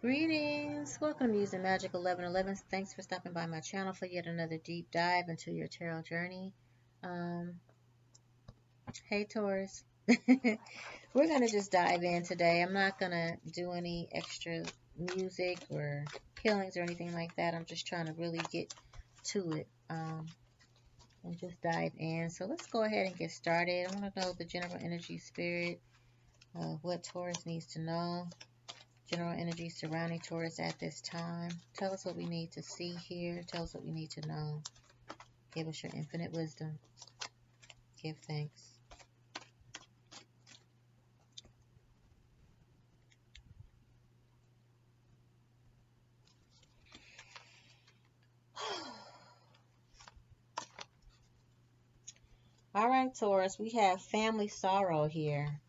Greetings! Welcome to Muse and Magic 1111. Thanks for stopping by my channel for yet another deep dive into your tarot journey. Um, hey Taurus. We're going to just dive in today. I'm not going to do any extra music or healings or anything like that. I'm just trying to really get to it and just dive in. So let's go ahead and get started. I want to know the general energy spirit of what Taurus needs to know. General energy surrounding Taurus at this time. Tell us what we need to see here. Tell us what we need to know. Give us your infinite wisdom. Give thanks. All right, Taurus, we have family sorrow here.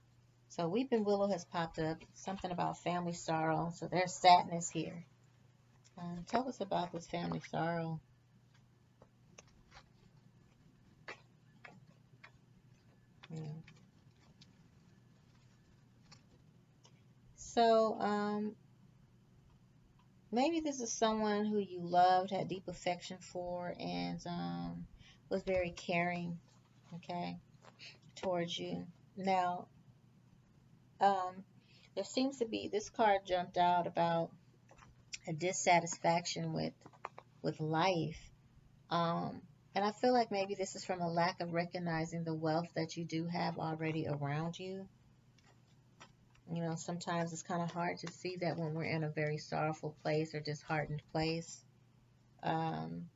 So Weeping Willow has popped up. Something about family sorrow. So there's sadness here. Tell us about this family sorrow. Yeah. So, maybe this is someone who you loved, had deep affection for, and was very caring, okay, towards you. Now, um, there seems to be, this card jumped out about a dissatisfaction with life. And I feel like maybe this is from a lack of recognizing the wealth that you do have already around you. You know, sometimes it's kind of hard to see that when we're in a very sorrowful place or disheartened place. Um,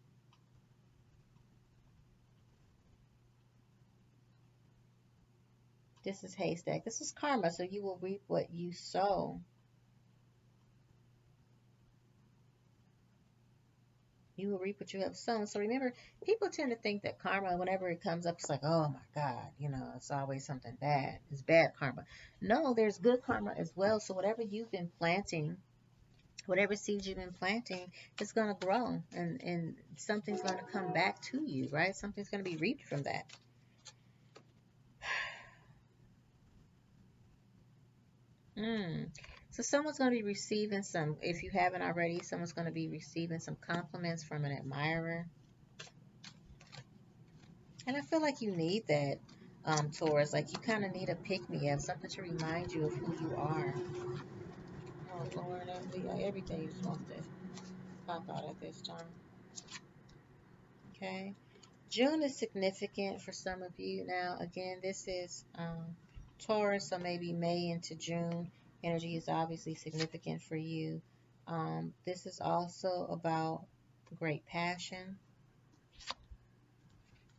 this is haystack. This is karma, so you will reap what you sow. You will reap what you have sown. So remember, people tend to think that karma, whenever it comes up, it's like, oh my God, you know, it's always something bad. It's bad karma. No, there's good karma as well. So whatever you've been planting, whatever seeds you've been planting, it's going to grow and something's going to come back to you, right? Something's going to be reaped from that. So someone's going to be receiving some, if you haven't already, someone's going to be receiving some compliments from an admirer. And I feel like you need that, Taurus. Like you kind of need a pick-me-up, something to remind you of who you are. Oh, Lord, everything you supposed to pop out at this time. Okay. June is significant for some of you. Now, again, this is Taurus, so maybe May into June. Energy is obviously significant for you. This is also about great passion.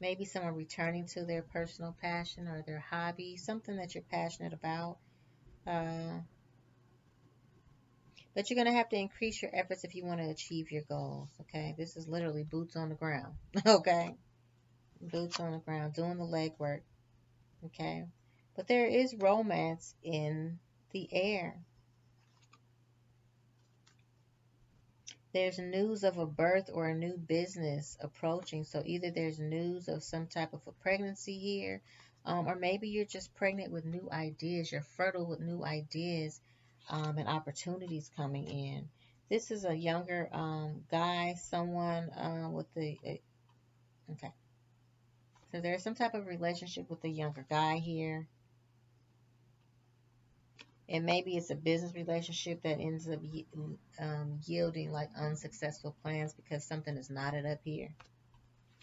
Maybe someone returning to their personal passion or their hobby, something that you're passionate about. Uh, but you're going to have to increase your efforts if you want to achieve your goals, okay? This is literally boots on the ground, okay? Boots on the ground, doing the legwork, okay? But there is romance in the air. There's news of a birth or a new business approaching. So either there's news of some type of a pregnancy here, or maybe you're just pregnant with new ideas. You're fertile with new ideas and opportunities coming in. This is a younger guy, someone with the, okay. So there's some type of relationship with a younger guy here. And maybe it's a business relationship that ends up yielding like unsuccessful plans because something is knotted up here.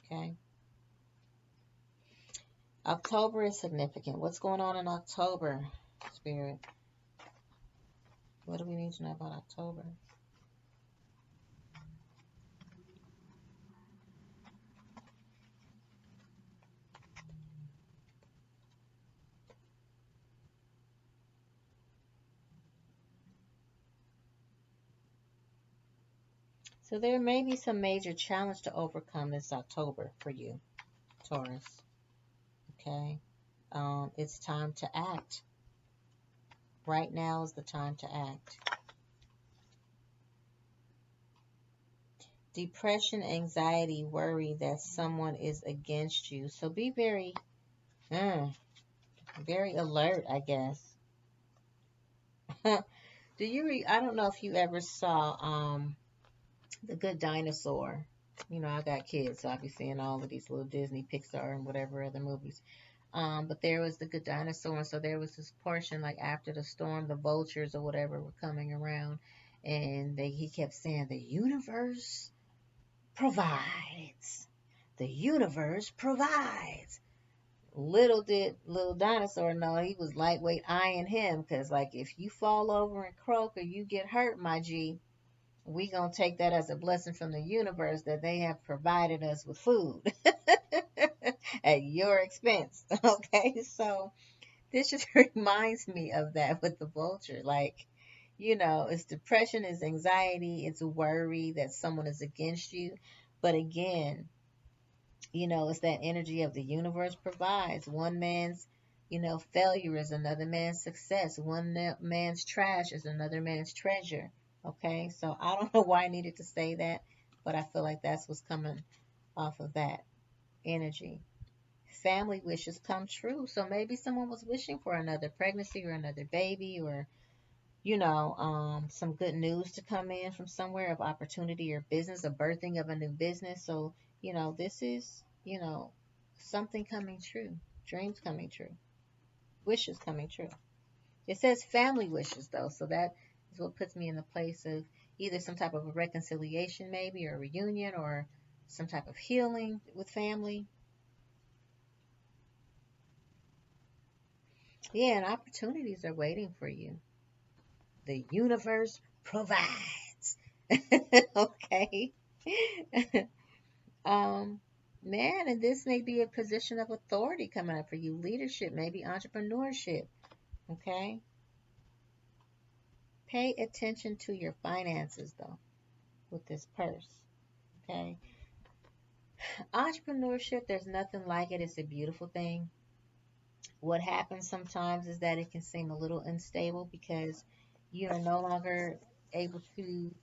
Okay. October is significant. What's going on in October, Spirit? What do we need to know about October? So there may be some major challenge to overcome this October for you, Taurus. Okay. It's time to act. Right now is the time to act. Depression, anxiety, worry that someone is against you. So be very, very alert, I guess. I don't know if you ever saw The Good Dinosaur. You know, I got kids, so I'll be seeing all of these little Disney, Pixar, and whatever other movies. But there was The Good Dinosaur, and so there was this portion like after the storm, the vultures or whatever were coming around, and he kept saying, "The universe provides. The universe provides." Little did little dinosaur know he was lightweight eyeing him, because like if you fall over and croak or you get hurt, my G, we gonna take that as a blessing from the universe that they have provided us with food at your expense. Okay, so this just reminds me of that with the vulture. Like, it's depression, it's anxiety, it's worry that someone is against you. But again, it's that energy of the universe provides. One man's, failure is another man's success. Man's trash is another man's treasure. Okay, so I don't know why I needed to say that, but I feel like that's what's coming off of that energy. Family wishes come true. So maybe someone was wishing for another pregnancy or another baby, or some good news to come in from somewhere of opportunity or business, a birthing of a new business. So, this is, something coming true, dreams coming true, wishes coming true. It says family wishes, though, so that is what puts me in the place of either some type of a reconciliation, maybe, or a reunion, or some type of healing with family. Yeah, and opportunities are waiting for you. The universe provides. Okay. um, Man, and this may be a position of authority coming up for you. Leadership, maybe entrepreneurship. Okay. Pay attention to your finances, though, with this purse. Okay. Entrepreneurship, there's nothing like it. It's a beautiful thing. What happens sometimes is that it can seem a little unstable because you are no longer able to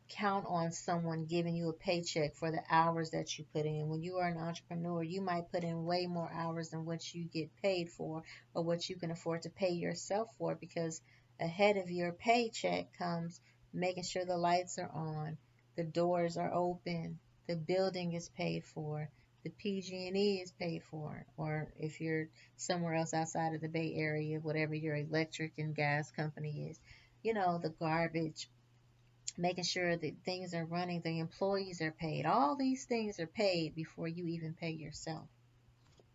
count on someone giving you a paycheck for the hours that you put in. When you are an entrepreneur, you might put in way more hours than what you get paid for or what you can afford to pay yourself for, because ahead of your paycheck comes making sure the lights are on, the doors are open, the building is paid for, the PG&E is paid for, or if you're somewhere else outside of the Bay Area, whatever your electric and gas company is, the garbage, making sure that things are running, the employees are paid. All these things are paid before you even pay yourself.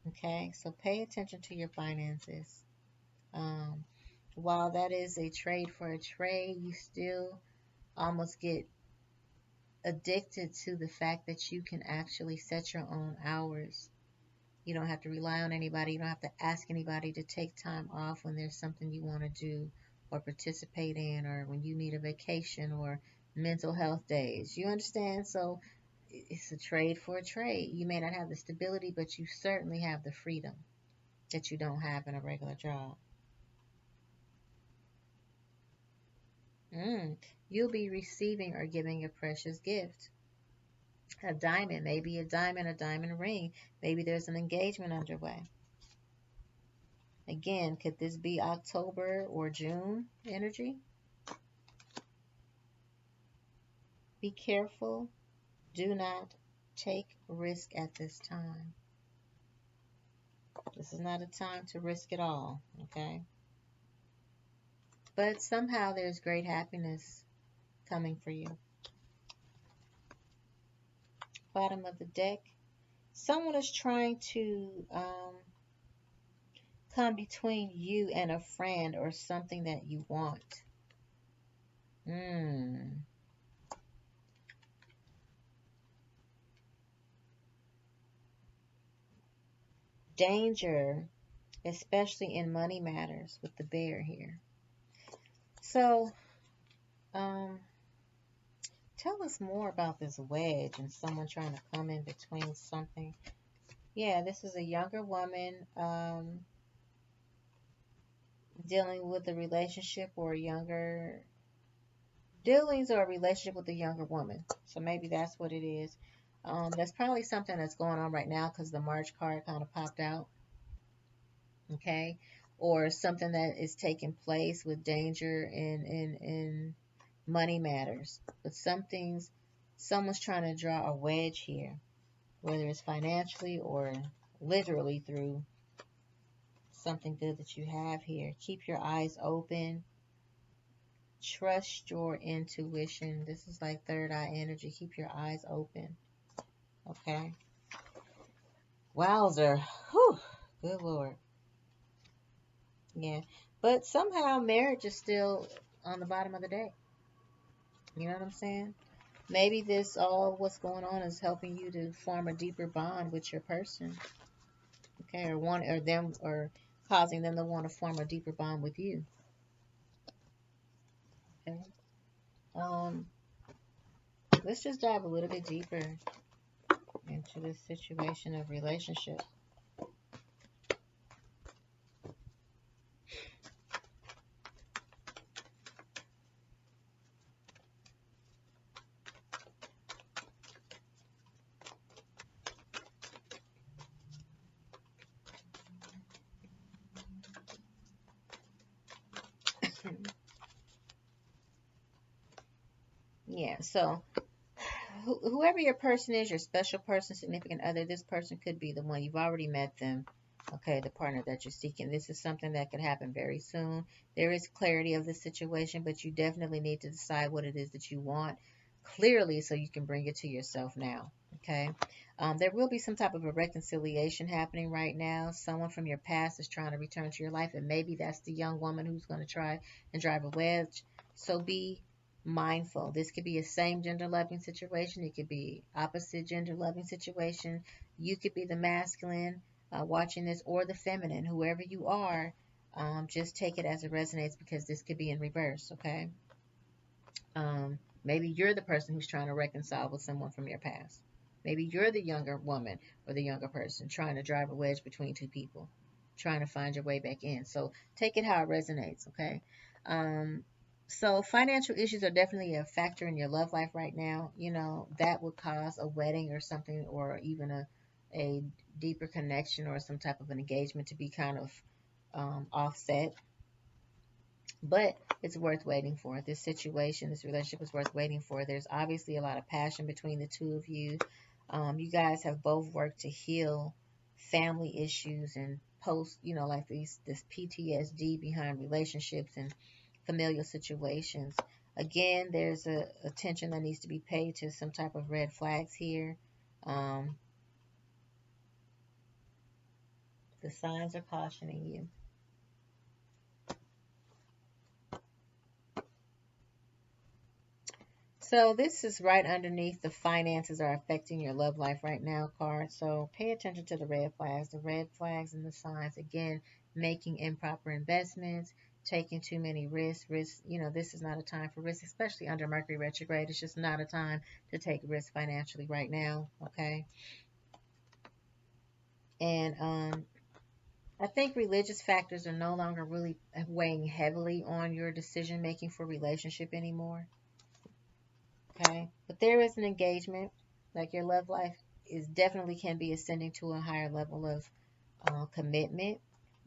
Okay, so pay attention to your finances. Um, while that is a trade for a trade, you still almost get addicted to the fact that you can actually set your own hours. You don't have to rely on anybody. You don't have to ask anybody to take time off when there's something you want to do or participate in, or when you need a vacation or mental health days. You understand? So it's a trade for a trade. You may not have the stability, but you certainly have the freedom that you don't have in a regular job. Mm. You'll be receiving or giving a precious gift. A diamond, maybe a diamond ring. Maybe there's an engagement underway. Again, could this be October or June energy? Be careful. Do not take risk at this time. This is not a time to risk it all, okay? But somehow there's great happiness coming for you. Bottom of the deck. Someone is trying to come between you and a friend or something that you want. Hmm. Danger, especially in money matters with the bear here. So, um, tell us more about this wedge and someone trying to come in between something. Yeah, this is a younger woman dealing with a relationship or a younger dealings or a relationship with a younger woman. So maybe that's what it is. That's probably something that's going on right now because the March card kind of popped out. Okay, or something that is taking place with danger money matters. But someone's trying to draw a wedge here, whether it's financially or literally through something good that you have here. Keep your eyes open. Trust your intuition. This is like third eye energy. Keep your eyes open. Okay. Wowzer. Whew. Good Lord. Yeah. But somehow marriage is still on the bottom of the deck. You know what I'm saying? Maybe this all what's going on is helping you to form a deeper bond with your person. Okay, or causing them to want to form a deeper bond with you. Okay. Um, let's just dive a little bit deeper into this situation of relationship. Yeah, so whoever your person is, your special person, significant other, this person could be the one. You've already met them. Okay, the partner that you're seeking. This is something that could happen very soon. There is clarity of the situation, but you definitely need to decide what it is that you want clearly so you can bring it to yourself now. Okay. There will be some type of a reconciliation happening right now. Someone from your past is trying to return to your life, and maybe that's the young woman who's going to try and drive a wedge. So be mindful. This could be a same gender loving situation. It could be opposite gender loving situation. You could be the masculine watching this, or the feminine, whoever you are. Just take it as it resonates, because this could be in reverse. Okay. Maybe you're the person who's trying to reconcile with someone from your past. Maybe you're the younger woman or the younger person trying to drive a wedge between two people, trying to find your way back in. So take it how it resonates, okay? So financial issues are definitely a factor in your love life right now. You know, that would cause a wedding or something, or even a deeper connection or some type of an engagement to be kind of offset. But it's worth waiting for. This situation, this relationship is worth waiting for. There's obviously a lot of passion between the two of you. You guys have both worked to heal family issues and post, like this PTSD behind relationships and familial situations. Again, there's a attention that needs to be paid to some type of red flags here. Um, the signs are cautioning you. So this is right underneath the finances are affecting your love life right now card. So pay attention to the red flags and the signs. Again, making improper investments, taking too many risks. This is not a time for risk, especially under Mercury retrograde. It's just not a time to take risks financially right now. Okay. And I think religious factors are no longer really weighing heavily on your decision making for relationship anymore. Okay, but there is an engagement. Like, your love life is definitely can be ascending to a higher level of commitment.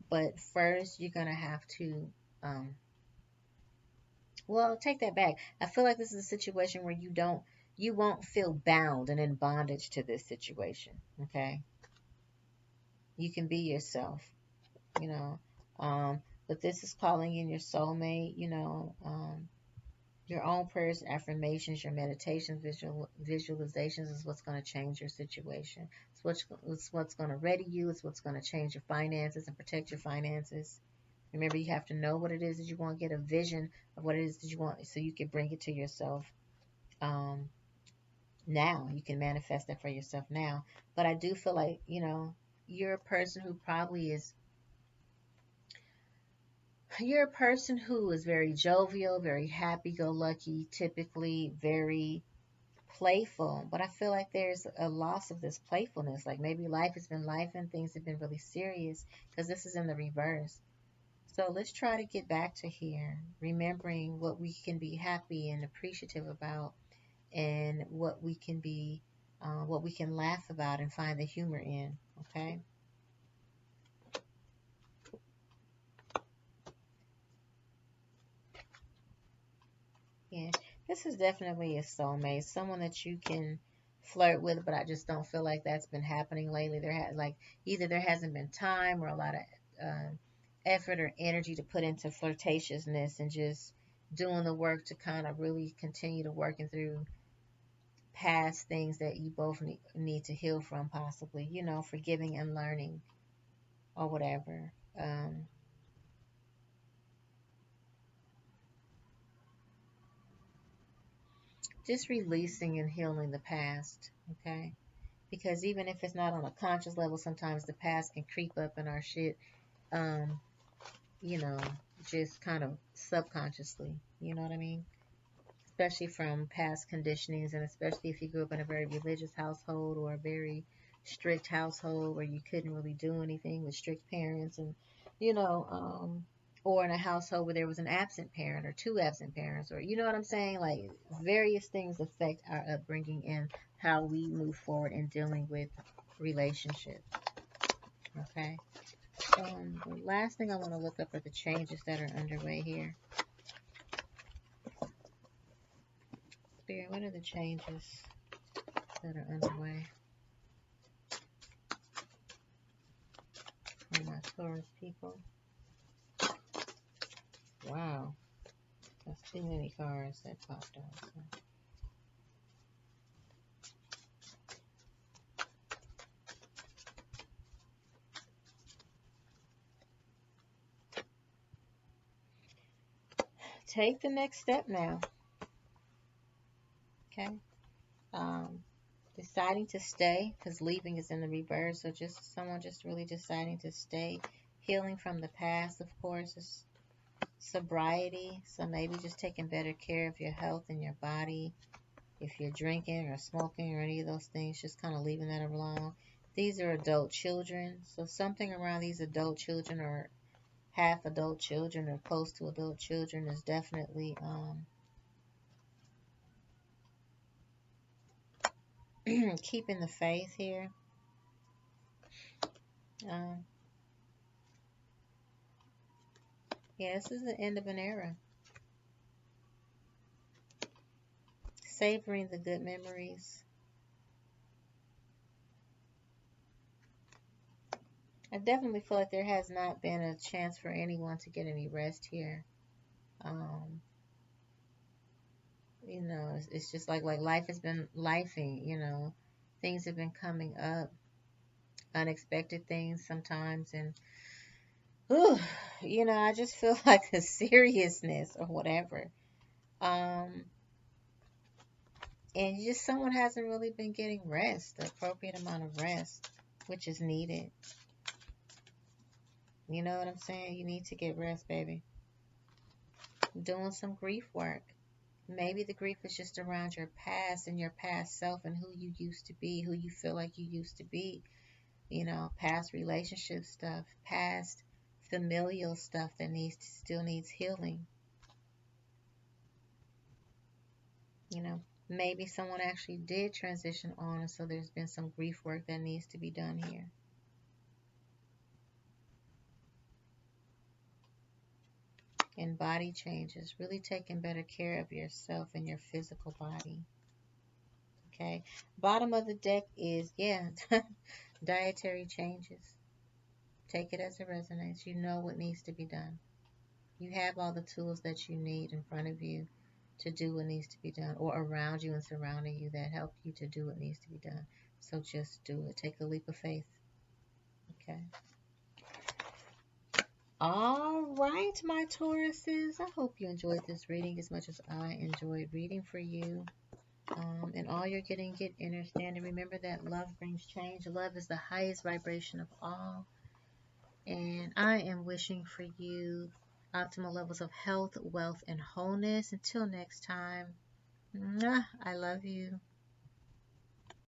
But first, you're gonna have to, well, take that back. I feel like this is a situation where you won't feel bound and in bondage to this situation. Okay, you can be yourself. You know, but this is calling in your soulmate. Your own prayers, affirmations, your meditations, visualizations is what's going to change your situation. It's what's going to ready you. It's what's going to change your finances and protect your finances. Remember, you have to know what it is that you want, get a vision of what it is that you want so you can bring it to yourself now. You can manifest that for yourself now. But I do feel like, you're a person who probably is you're a person who is very jovial, very happy-go-lucky, typically very playful. But I feel like there's a loss of this playfulness. Like, maybe life has been life and things have been really serious, because this is in the reverse. So let's try to get back to here, remembering what we can be happy and appreciative about, and what we can laugh about and find the humor in. Okay. Yeah. This is definitely a soulmate, someone that you can flirt with, but I just don't feel like that's been happening lately. There had like either there hasn't been time or a lot of uh, effort or energy to put into flirtatiousness and just doing the work to kind of really continue to working through past things that you both need to heal from, possibly, forgiving and learning or whatever. Just releasing and healing the past, okay? Because even if it's not on a conscious level, sometimes the past can creep up in our shit, um, you know, just kind of subconsciously, you know what I mean? Especially from past conditionings, and especially if you grew up in a very religious household or a very strict household where you couldn't really do anything with strict parents, and you know, or in a household where there was an absent parent or two absent parents, or you know what I'm saying? Like various things affect our upbringing and how we move forward in dealing with relationships. Okay. The last thing I want to look up are the changes that are underway here. Spirit, what are the changes that are underway for my Taurus people? Wow, that's too many cards that popped up. Take the next step now. Okay. Um, Deciding to stay, because leaving is in the reverse. So just someone just really deciding to stay. Healing from the past, of course, is sobriety. So maybe just taking better care of your health and your body. If you're drinking or smoking or any of those things, just kind of leaving that alone. These are adult children. So something around these adult children or half adult children or close to adult children is definitely keeping the faith here. Um, yeah, this is the end of an era. Savoring the good memories. I definitely feel like there has not been a chance for anyone to get any rest here. Um, it's just like life has been lifing, things have been coming up, unexpected things sometimes, and whew, I just feel like the seriousness or whatever. Um, and just someone hasn't really been getting rest, the appropriate amount of rest, which is needed. You know what I'm saying? You need to get rest, baby. Doing some grief work. Maybe the grief is just around your past and your past self and who you used to be, who you feel like you used to be. Past relationship stuff, past familial stuff that still needs healing. Maybe someone actually did transition on, and so there's been some grief work that needs to be done here. And body changes, really taking better care of yourself and your physical body. Okay. Bottom of the deck is, yeah, dietary changes. Take it as it resonates. You know what needs to be done. You have all the tools that you need in front of you to do what needs to be done, or around you and surrounding you that help you to do what needs to be done. So just do it. Take a leap of faith. Okay. All right, my Tauruses. I hope you enjoyed this reading as much as I enjoyed reading for you. And all you're getting, get understanding. Remember that love brings change. Love is the highest vibration of all. And I am wishing for you optimal levels of health, wealth, and wholeness. Until next time, I love you.